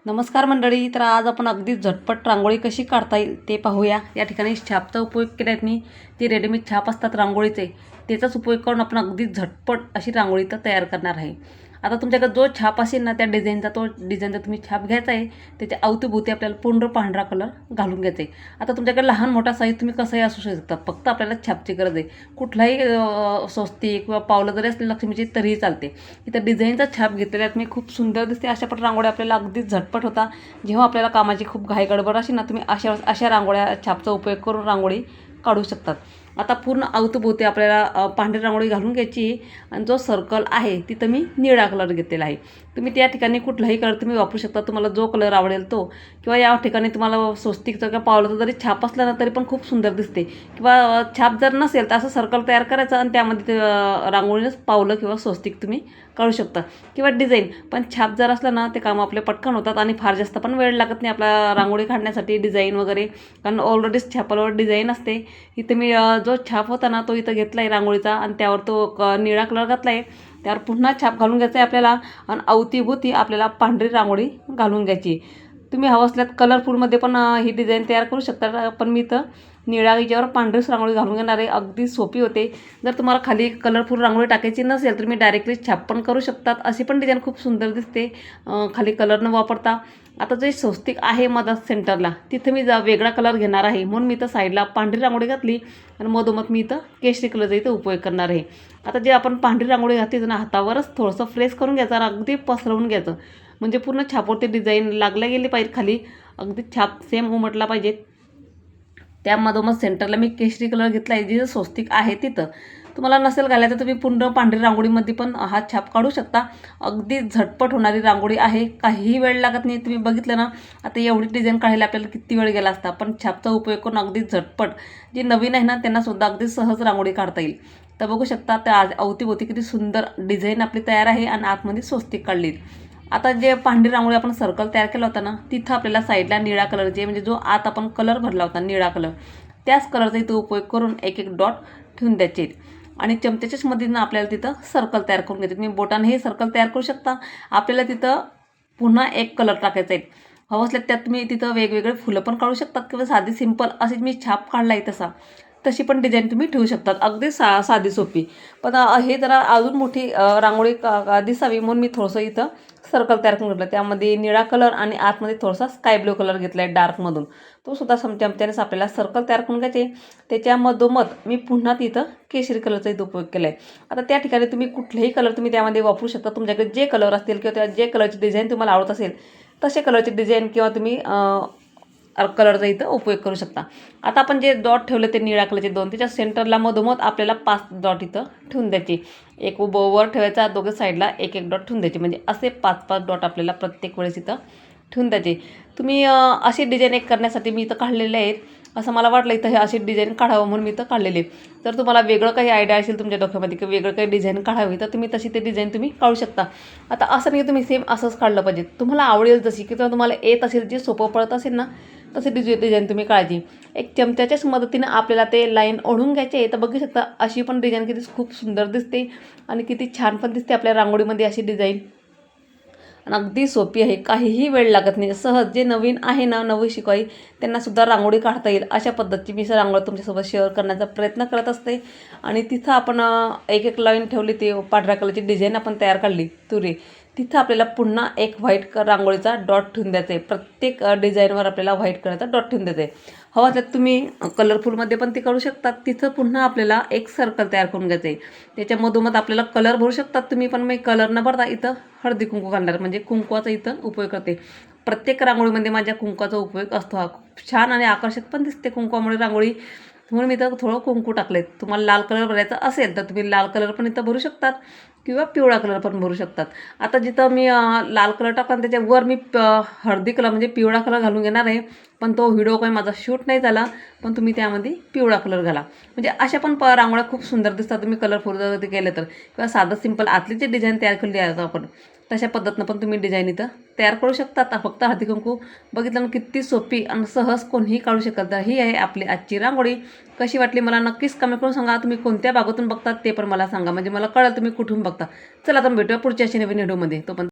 नमस्कार मंडळी. तर आज आपण अगदी झटपट रांगोळी कशी काढता येईल ते पाहूया. या ठिकाणी छापचा उपयोग केला आहे मी. ते रेडीमेड छाप असतात रांगोळीचे, त्याचाच उपयोग करून आपण अगदी झटपट अशी रांगोळी तर तयार करणार आहे. आता तुमच्याकडे जो छाप असेल ना त्या डिझाईनचा, तो डिझाईनचा तुम्ही छाप घ्यायचा आहे. त्याच्या अवतीभोवती आपल्याला पूर्ण पांढरा कलर घालून घ्यायचा आहे. आता तुमच्याकडे लहान मोठा साईज तुम्ही कसंही असू शकता, फक्त आपल्याला छापची गरज आहे. कुठलाही स्वस्तिक किंवा पावलं जरी असले लक्ष्मीची तरीही चालते. इथं डिझाईनचा छाप घेतलेला आहे मी, खूप सुंदर दिसते. अशा पण रांगोळ्या आपल्याला अगदी झटपट होता. जेव्हा आपल्याला कामाची खूप घाई गडबड असेल ना, तुम्ही अशा रांगोळ्या छापचा उपयोग करून रांगोळी काढू शकतात. आता पूर्ण अवतीभोवती आपल्याला पांढरी रांगोळी घालून घ्यायची आणि जो सर्कल आहे तिथं मी निळा कलर घेतलेला आहे. तुम्ही त्या ठिकाणी कुठलाही कलर तुम्ही वापरू शकता, तुम्हाला जो कलर आवडेल तो. किंवा या ठिकाणी तुम्हाला स्वस्तिकचं किंवा पावलाचं जरी छाप असला ना तरी पण खूप सुंदर दिसते. किंवा छाप जर नसेल तर असं सर्कल तयार करायचं आणि त्यामध्ये ते रांगोळीनंच पावलं किंवा स्वस्तिक तुम्ही काढू शकता. किंवा डिझाईन पण छाप जर असलं ना ते काम आपले पटकन होतात आणि फार जास्त पण वेळ लागत नाही आपला रांगोळी काढण्यासाठी, डिझाईन वगैरे. कारण ऑलरेडीच छापावर डिझाईन असते. इथं मी जो छाप होता ना तो इथं घेतला आहे रांगोळीचा आणि त्यावर तो निळा कलर घातला आहे. त्यावर पुन्हा छाप घालून घ्यायचा आहे आपल्याला आणि अवतीभोवती आपल्याला पांढरी रांगोळी घालून घ्यायची. तुम्ही हवं असल्यात कलरफुलमध्ये पण ही डिझाईन तयार करू शकता, पण मी तर निळ्या याच्यावर पांढरीच रांगोळी घालून घेणार आहे. अगदी सोपी होते. जर तुम्हाला खाली कलरफुल रांगोळी टाकायची नसेल तर मी डायरेक्टली छाप पण करू शकतात. अशी पण डिझाईन खूप सुंदर दिसते खाली कलर न वापरता. आता जे स्वस्तिक आहे मधात सेंटरला तिथं मी वेगळा कलर घेणार आहे, म्हणून मी इथं साईडला पांढरी रांगोळी घातली आणि मधोमध मी इथं केशरी कलरचा इथं उपयोग करणार आहे. आता जे आपण पांढरी रांगोळी घातली ना हातावरच थोडंसं फ्रेश करून घ्यायचं आणि अगदी पसरवून घ्यायचं, म्हणजे पूर्ण छापवरती डिझाईन लागल्या गेली पाहिजे खाली, अगदी छाप सेम उमटला पाहिजे. त्या मधोमध सेंटरला मी केशरी कलर घेतला आहे. जिथं स्वस्तिक आहे तिथं. तुम्हाला नसेल घालायचं तुम्ही पूर्ण पांढरी रांगोळीमध्ये पण हा छाप काढू शकता. अगदी झटपट होणारी रांगोळी आहे, काहीही वेळ लागत नाही. तुम्ही बघितलं ना आता एवढी डिझाईन काढायला आपल्याला किती वेळ गेला असता, पण छापचा उपयोग करून अगदी झटपट जे नवीन आहे ना त्यांनासुद्धा अगदी सहज रांगोळी काढता येईल. तर बघू शकता त्या अवतीभोवती किती सुंदर डिझाईन आपली तयार आहे आणि आतमध्ये स्वस्तिक काढली. आता जे पांढरी रांगोळी आपण सर्कल तयार केला होता ना तिथं आपल्याला साईडला निळा कलरचे, म्हणजे जो आत आपण कलर भरला होता निळा कलर, त्याच कलरचा इथं उपयोग करून एक एक डॉट ठेवून द्यायचे आणि चमच्याच्याच मधीनं आपल्याला तिथं सर्कल तयार करून घ्यायचे. तुम्ही बोटाने हे सर्कल तयार करू शकता. आपल्याला तिथं पुन्हा एक कलर टाकायचा आहे. हवं असल्यास त्यात तुम्ही तिथं वेगवेगळे फुलं पण काढू शकतात किंवा साधी सिंपल अशी मी छाप काढला आहे तशी पण डिझाईन तुम्ही ठेवू शकतात. अगदी साधी सोपी. पण हे जरा अजून मोठी रांगोळी दिसावी म्हणून मी थोडंसं इथं सर्कल तयार करून घेतलं. त्यामध्ये निळा कलर आणि आतमध्ये थोडासा स्काय ब्लू कलर घेतला आहे डार्कमधून. तो सुद्धा चमच्यानेच आपल्याला सर्कल तयार करून घ्यायचे. त्याच्या मधोमध मी पुन्हा तिथं केशरी कलरचा इथं उपयोग केला आहे. आता त्या ठिकाणी तुम्ही कुठलेही कलर तुम्ही त्यामध्ये वापरू शकता. तुमच्याकडे जे कलर असतील किंवा त्या जे कलरची डिझाईन तुम्हाला आवडत असेल तसे कलरची डिझाईन किंवा तुम्ही कलरचा इथं उपयोग करू शकता. आता आपण जे डॉट ठेवले ते निळ्या कलरचे दोन, त्याच्या सेंटरला मधोमध आपल्याला 5 डॉट इथं ठेवून द्यायची. एक वर ठेवायचा, दोघे साईडला एक एक डॉट ठेवून द्यायचे, म्हणजे असे 5-5 डॉट आपल्याला प्रत्येक वेळेस इथं ठेवून द्यायचे. तुम्ही अशी डिझाईन एक करण्यासाठी मी इथं काढलेले आहेत. असं मला वाटलं इथं हे अशी डिझाईन काढावं म्हणून मी इथं काढलेले. तर तुम्हाला वेगळं काही आयडिया असेल तुमच्या डोक्यामध्ये किंवा वेगळं काही डिझाईन काढावी तर तुम्ही तशी ते डिझाईन तुम्ही काढू शकता. आता असं नाही तुम्ही सेम असंच काढलं पाहिजे. तुम्हाला आवडेल जशी किंवा तुम्हाला येत असेल, जे सोपं पडत असेल ना तसे डिझाईन तुम्ही काढायची. एक चमच्याच्याच मदतीनं आपल्याला ते लाईन ओढून घ्यायचे. तर बघू शकता अशी पण डिझाईन किती खूप सुंदर दिसते आणि किती छान पण दिसते आपल्या रांगोळीमध्ये अशी डिझाईन. आणि अगदी सोपी आहे, काहीही वेळ लागत नाही. सहज जे नवीन आहे ना, नवी शिकवाई त्यांनासुद्धा रांगोळी काढता येईल अशा पद्धतीची मी रांगोळी तुमच्यासोबत शेअर करण्याचा प्रयत्न करत असते. आणि तिथं आपण एक एक लाईन ठेवली, ती पांढऱ्या कलरची डिझाईन आपण तयार काढली तुरी, तिथं आपल्याला पुन्हा एक व्हाईट रांगोळीचा डॉट ठेवून द्यायचा आहे. प्रत्येक डिझाईनवर आपल्याला व्हाईट कलरचा डॉट ठेवून द्यायचा आहे. हवा त्यात तुम्ही कलरफुलमध्ये पण ते करू शकतात. तिथं पुन्हा आपल्याला एक सर्कल तयार करून घ्यायचं आहे. त्याच्या मधोमध आपल्याला कलर भरू शकतात तुम्ही, पण मी कलर न भरता इथं हळदी कुंकू घालणार, म्हणजे कुंकवाचा इथं उपयोग करते. प्रत्येक रांगोळीमध्ये माझ्या कुंकवाचा उपयोग असतो. हा खूप छान आणि आकर्षक पण दिसते कुंकवामुळे रांगोळी, म्हणून मी इथं थोडं कुंकू टाकलं आहे. तुम्हाला लाल कलर भरायचा असेल तर तुम्ही लाल कलर पण इथं भरू शकतात किंवा पिवळा कलर पण भरू शकतात. आता जिथं मी लाल कलर टाकला त्याच्यावर मी हळदी कलर म्हणजे पिवळा कलर घालून घेणार आहे. पण तो व्हिडिओ काही माझा शूट नाही झाला, पण तुम्ही त्यामध्ये पिवळा कलर घाला. म्हणजे अशा पण रांगोळ्या खूप सुंदर दिसतात तुम्ही कलरफुल जर ते केलं तर. किंवा साधं सिंपल आतली जी डिझाईन तयार केली आहे आपण तशा पद्धतीनं पण तुम्ही डिझाईन इथं तयार करू शकता. आता फक्त हळदी कुंकू बघितलं ना किती सोपी आणि सहज कोणीही काढू शकत. तर ही आहे आपली आजची रांगोळी. कशी वाटली मला नक्कीच कमेंट करून सांगा. तुम्ही कोणत्या भागातून बघतात ते पण मला सांगा, म्हणजे मला कळेल तुम्ही कुठून बघता. चला तर भेटूया पुढच्या अशा नवीन व्हिडिओमध्ये. तोपर्यंत